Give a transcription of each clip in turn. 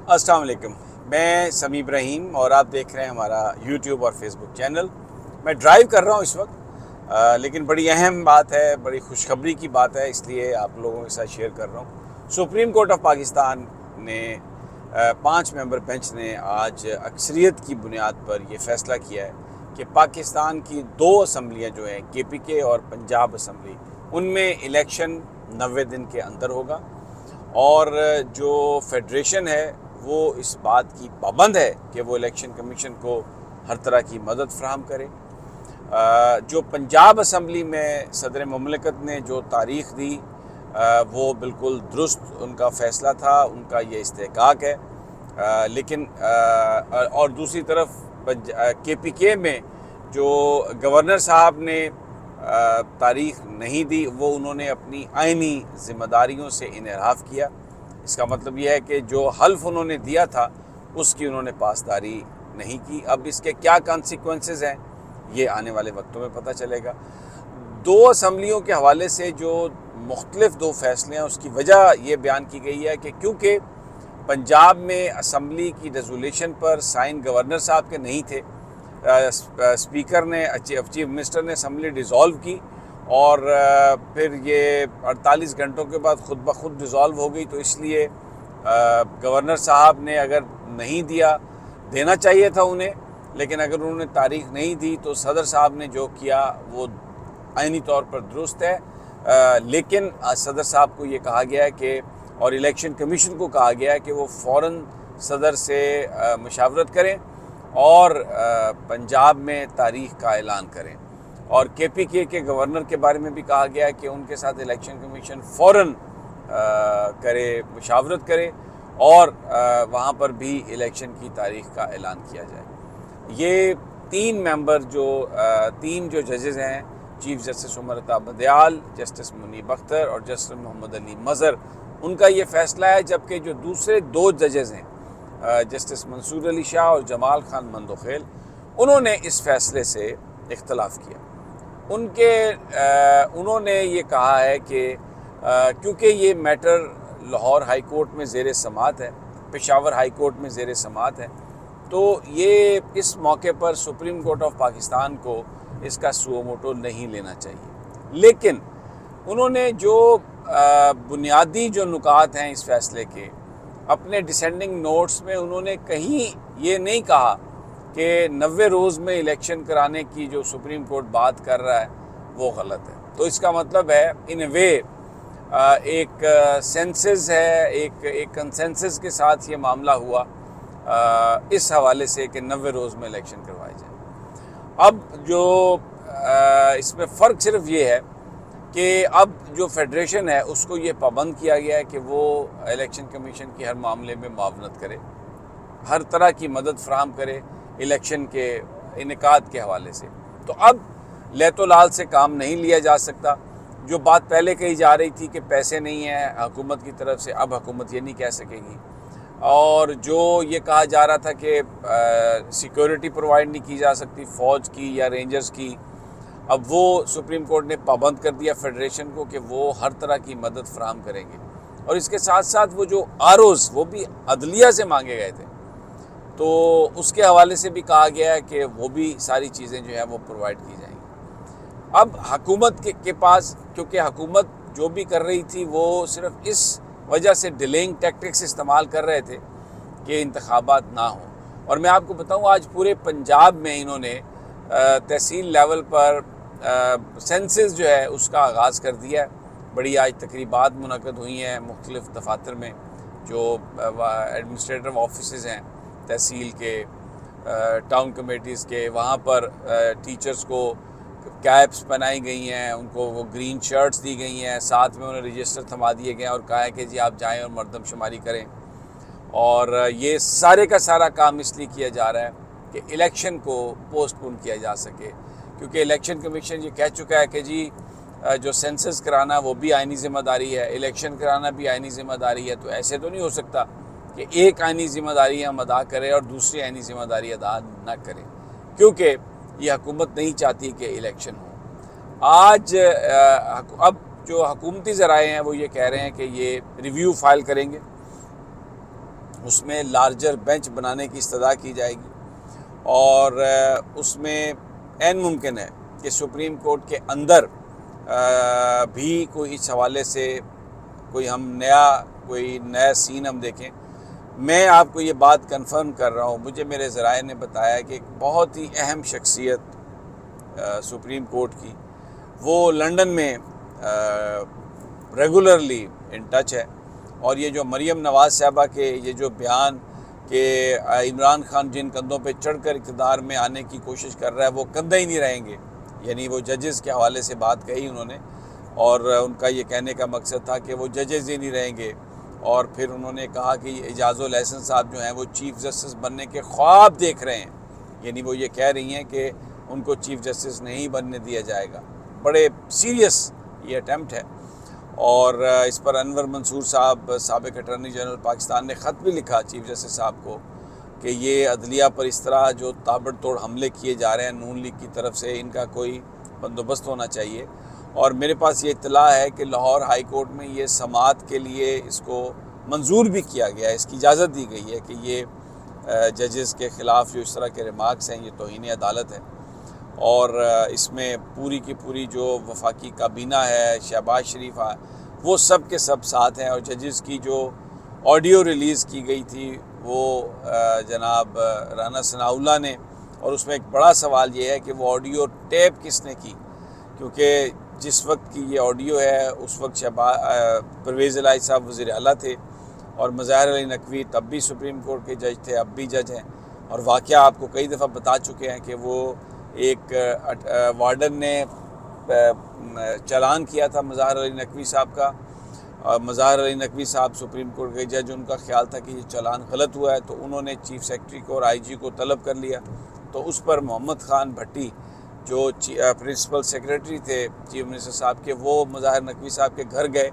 السلام علیکم، میں سمیع ابراہیم اور آپ دیکھ رہے ہیں ہمارا یوٹیوب اور فیس بک چینل۔ میں ڈرائیو کر رہا ہوں اس وقت، لیکن بڑی اہم بات ہے، بڑی خوشخبری کی بات ہے، اس لیے آپ لوگوں کے ساتھ شیئر کر رہا ہوں۔ سپریم کورٹ آف پاکستان نے 5 ممبر بینچ نے آج اکثریت کی بنیاد پر یہ فیصلہ کیا ہے کہ پاکستان کی 2 اسمبلیاں جو ہیں KPK اور پنجاب اسمبلی، ان میں الیکشن 90 دن کے اندر ہوگا، اور جو فیڈریشن ہے وہ اس بات کی پابند ہے کہ وہ الیکشن کمیشن کو ہر طرح کی مدد فراہم کرے۔ جو پنجاب اسمبلی میں صدر مملکت نے جو تاریخ دی وہ بالکل درست ان کا فیصلہ تھا، ان کا یہ استحقاق ہے، لیکن اور دوسری طرف KPK میں جو گورنر صاحب نے تاریخ نہیں دی، وہ انہوں نے اپنی آئینی ذمہ داریوں سے انحراف کیا۔ اس کا مطلب یہ ہے کہ جو حلف انہوں نے دیا تھا اس کی انہوں نے پاسداری نہیں کی۔ اب اس کے کیا کانسیکوینسز ہیں یہ آنے والے وقتوں میں پتہ چلے گا۔ 2 اسمبلیوں کے حوالے سے جو مختلف 2 فیصلے ہیں، اس کی وجہ یہ بیان کی گئی ہے کہ کیونکہ پنجاب میں اسمبلی کی ریزولیوشن پر سائن گورنر صاحب کے نہیں تھے، اسپیکر نے چیف منسٹر نے اسمبلی ڈیزالو کی، اور پھر یہ 48 گھنٹوں کے بعد خود بخود ڈیزالو ہو گئی، تو اس لیے گورنر صاحب نے اگر نہیں دینا چاہیے تھا انہیں، لیکن اگر انہوں نے تاریخ نہیں دی تو صدر صاحب نے جو کیا وہ آئینی طور پر درست ہے، لیکن صدر صاحب کو یہ کہا گیا ہے کہ اور الیکشن کمیشن کو کہا گیا ہے کہ وہ فوراً صدر سے مشاورت کریں اور پنجاب میں تاریخ کا اعلان کریں، اور KPK کے گورنر کے بارے میں بھی کہا گیا ہے کہ ان کے ساتھ الیکشن کمیشن فوراً مشاورت کرے اور وہاں پر بھی الیکشن کی تاریخ کا اعلان کیا جائے۔ یہ 3 جو ججز ہیں، chief justice Umar Ata بدیال، justice منیب اختر اور جسٹس محمد علی مظہر، ان کا یہ فیصلہ ہے، جبکہ جو دوسرے 2 ججز ہیں جسٹس منصور علی شاہ اور جمال خان مندوخیل، انہوں نے اس فیصلے سے اختلاف کیا۔ انہوں نے یہ کہا ہے کہ کیونکہ یہ میٹر لاہور ہائی کورٹ میں زیر سماعت ہے، پشاور ہائی کورٹ میں زیر سماعت ہے، تو یہ اس موقع پر سپریم کورٹ آف پاکستان کو اس کا سو موٹو نہیں لینا چاہیے۔ لیکن انہوں نے جو بنیادی جو نکات ہیں اس فیصلے کے، اپنے ڈسینڈنگ نوٹس میں انہوں نے کہیں یہ نہیں کہا کہ 90 روز میں الیکشن کرانے کی جو سپریم کورٹ بات کر رہا ہے وہ غلط ہے۔ تو اس کا مطلب ہے ان اے وے ایک سینسز ہے، ایک کنسنسس کے ساتھ یہ معاملہ ہوا اس حوالے سے کہ 90 روز میں الیکشن کروائے جائیں۔ اب جو اس میں فرق صرف یہ ہے کہ اب جو فیڈریشن ہے اس کو یہ پابند کیا گیا ہے کہ وہ الیکشن کمیشن کی ہر معاملے میں معاونت کرے، ہر طرح کی مدد فراہم کرے الیکشن کے انعقاد کے حوالے سے۔ تو اب لیت و لال سے کام نہیں لیا جا سکتا۔ جو بات پہلے کہی جا رہی تھی کہ پیسے نہیں ہیں حکومت کی طرف سے، اب حکومت یہ نہیں کہہ سکے گی، اور جو یہ کہا جا رہا تھا کہ سیکیورٹی پرووائڈ نہیں کی جا سکتی فوج کی یا رینجرز کی، اب وہ سپریم کورٹ نے پابند کر دیا فیڈریشن کو کہ وہ ہر طرح کی مدد فراہم کریں گے، اور اس کے ساتھ ساتھ وہ جو ROs وہ بھی عدلیہ سے مانگے گئے تھے، تو اس کے حوالے سے بھی کہا گیا ہے کہ وہ بھی ساری چیزیں جو ہیں وہ پرووائڈ کی جائیں گی۔ اب حکومت کے پاس، کیونکہ حکومت جو بھی کر رہی تھی وہ صرف اس وجہ سے ڈیلینگ ٹیکٹکس استعمال کر رہے تھے کہ انتخابات نہ ہوں، اور میں آپ کو بتاؤں آج پورے پنجاب میں انہوں نے تحصیل لیول پر سینسز جو ہے اس کا آغاز کر دیا ہے۔ بڑی آج تقریبات منعقد ہوئی ہیں مختلف دفاتر میں، جو ایڈمنسٹریٹو آفیسز ہیں تحصیل کے، ٹاؤن کمیٹیز کے، وہاں پر ٹیچرز کو کیپس بنائی گئی ہیں، ان کو وہ گرین شرٹس دی گئی ہیں، ساتھ میں انہیں رجسٹر تھما دیے گئے ہیں اور کہا ہے کہ جی آپ جائیں اور مردم شماری کریں، اور یہ سارے کا سارا کام اس لیے کیا جا رہا ہے کہ الیکشن کو پوسٹ پون کیا جا سکے، کیونکہ الیکشن کمیشن یہ کہہ چکا ہے کہ جی جو سینسس کرانا وہ بھی آئینی ذمہ داری ہے، الیکشن کرانا بھی آئینی ذمہ داری ہے، تو ایسے تو نہیں ہو سکتا کہ ایک آئینی ذمہ داری ہم ادا کریں اور دوسری آئینی ذمہ داری ادا نہ کریں، کیونکہ یہ حکومت نہیں چاہتی کہ الیکشن ہو۔ آج اب جو حکومتی ذرائع ہیں وہ یہ کہہ رہے ہیں کہ یہ ریویو فائل کریں گے، اس میں لارجر بینچ بنانے کی استدعا کی جائے گی، اور اس میں عین ممکن ہے کہ سپریم کورٹ کے اندر بھی کوئی اس حوالے سے کوئی نیا سین ہم دیکھیں۔ میں آپ کو یہ بات کنفرم کر رہا ہوں، مجھے میرے ذرائع نے بتایا کہ ایک بہت ہی اہم شخصیت سپریم کورٹ کی، وہ لنڈن میں ریگولرلی ان ٹچ ہے، اور یہ جو مریم نواز صاحبہ کے یہ جو بیان کہ عمران خان جن کندھوں پہ چڑھ کر اقتدار میں آنے کی کوشش کر رہا ہے وہ کندھے ہی نہیں رہیں گے، یعنی وہ ججز کے حوالے سے بات کہی انہوں نے، اور ان کا یہ کہنے کا مقصد تھا کہ وہ ججز ہی نہیں رہیں گے، اور پھر انہوں نے کہا کہ اعجاز الاحسن صاحب جو ہیں وہ چیف جسٹس بننے کے خواب دیکھ رہے ہیں، یعنی وہ یہ کہہ رہی ہیں کہ ان کو چیف جسٹس نہیں بننے دیا جائے گا۔ بڑے سیریس یہ اٹیمپٹ ہے، اور اس پر انور منصور صاحب سابق اٹارنی جنرل پاکستان نے خط بھی لکھا چیف جسٹس صاحب کو کہ یہ عدلیہ پر اس طرح جو تابڑ توڑ حملے کیے جا رہے ہیں نون لیگ کی طرف سے، ان کا کوئی بندوبست ہونا چاہیے۔ اور میرے پاس یہ اطلاع ہے کہ لاہور ہائی کورٹ میں یہ سماعت کے لیے اس کو منظور بھی کیا گیا ہے، اس کی اجازت دی گئی ہے کہ یہ ججز کے خلاف جو اس طرح کے ریمارکس ہیں یہ توہین عدالت ہے، اور اس میں پوری کی پوری جو وفاقی کابینہ ہے، شہباز شریف ہے، وہ سب کے سب ساتھ ہیں، اور ججز کی جو آڈیو ریلیز کی گئی تھی وہ جناب رانا ثناء اللہ نے، اور اس میں ایک بڑا سوال یہ ہے کہ وہ آڈیو ٹیپ کس نے کی، کیونکہ جس وقت کی یہ آڈیو ہے اس وقت پرویز الہی صاحب وزیر اعلیٰ تھے، اور مظاہر علی نقوی تب بھی سپریم کورٹ کے جج تھے، اب بھی جج ہیں، اور واقعہ آپ کو کئی دفعہ بتا چکے ہیں کہ وہ ایک وارڈن نے چالان کیا تھا مظاہر علی نقوی صاحب کا، اور مظاہر علی نقوی صاحب سپریم کورٹ کے جج، ان کا خیال تھا کہ یہ چالان غلط ہوا ہے، تو انہوں نے چیف سیکرٹری کو اور آئی جی کو طلب کر لیا، تو اس پر محمد خان بھٹی جو پرنسپل سیکرٹری تھے چیف منسٹر صاحب کے، وہ مظاہر نقوی صاحب کے گھر گئے،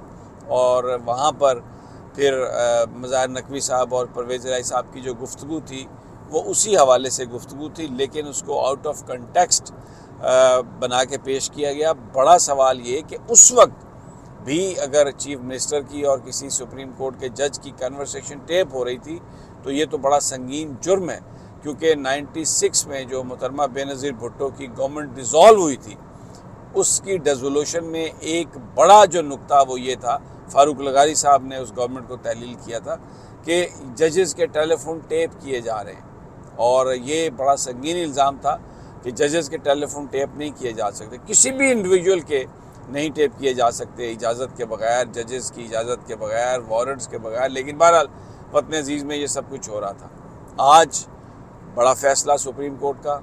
اور وہاں پر پھر مظاہر نقوی صاحب اور پرویز الہی صاحب کی جو گفتگو تھی وہ اسی حوالے سے گفتگو تھی، لیکن اس کو آؤٹ آف کنٹیکسٹ بنا کے پیش کیا گیا۔ بڑا سوال یہ کہ اس وقت بھی اگر چیف منسٹر کی اور کسی سپریم کورٹ کے جج کی کنورسیشن ٹیپ ہو رہی تھی تو یہ تو بڑا سنگین جرم ہے، کیونکہ 96 میں جو محترمہ بے نظیر بھٹو کی گورنمنٹ ڈیزالو ہوئی تھی، اس کی ڈیزولوشن میں ایک بڑا جو نقطہ وہ یہ تھا، فاروق لغاری صاحب نے اس گورنمنٹ کو تحلیل کیا تھا کہ ججز کے ٹیلی فون ٹیپ کیے جا رہے ہیں، اور یہ بڑا سنگین الزام تھا کہ ججز کے ٹیلی فون ٹیپ نہیں کیے جا سکتے، کسی بھی انڈیویجول کے نہیں ٹیپ کیے جا سکتے اجازت کے بغیر، ججز کی اجازت کے بغیر، وارنٹس کے بغیر، لیکن بہرحال وطن عزیز میں یہ سب کچھ ہو رہا تھا۔ آج بڑا فیصلہ سپریم کورٹ کا،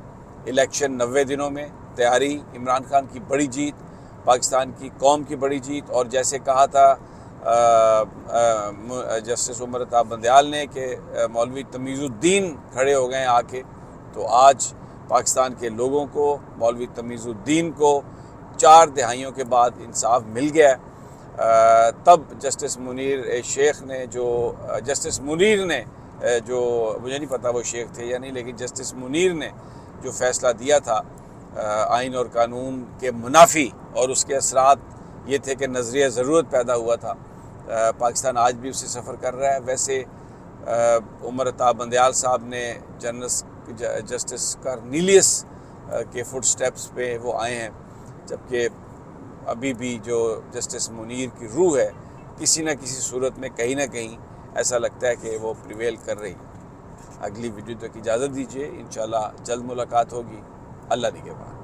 الیکشن 90 دنوں میں، تیاری، عمران خان کی بڑی جیت، پاکستان کی قوم کی بڑی جیت، اور جیسے کہا تھا جسٹس عمر عطا بندیال نے کہ مولوی تمیز الدین کھڑے ہو گئے آ کے، تو آج پاکستان کے لوگوں کو، مولوی تمیز الدین کو 4 دہائیوں کے بعد انصاف مل گیا ہے۔ تب جسٹس منیر نے جو مجھے نہیں پتا وہ شیخ تھے یا نہیں، لیکن جسٹس منیر نے جو فیصلہ دیا تھا آئین اور قانون کے منافی، اور اس کے اثرات یہ تھے کہ نظریہ ضرورت پیدا ہوا تھا، پاکستان آج بھی اسے سفر کر رہا ہے۔ ویسے عمر عطا بندیال صاحب نے جسٹس کارنیلیس کے فٹ سٹیپس پہ وہ آئے ہیں، جبکہ ابھی بھی جو جسٹس منیر کی روح ہے کسی نہ کسی صورت میں کہیں نہ کہیں ایسا لگتا ہے کہ وہ پریویل کر رہی ہے۔ اگلی ویڈیو تک اجازت دیجیے، انشاءاللہ جلد ملاقات ہوگی، اللہ نگہبان۔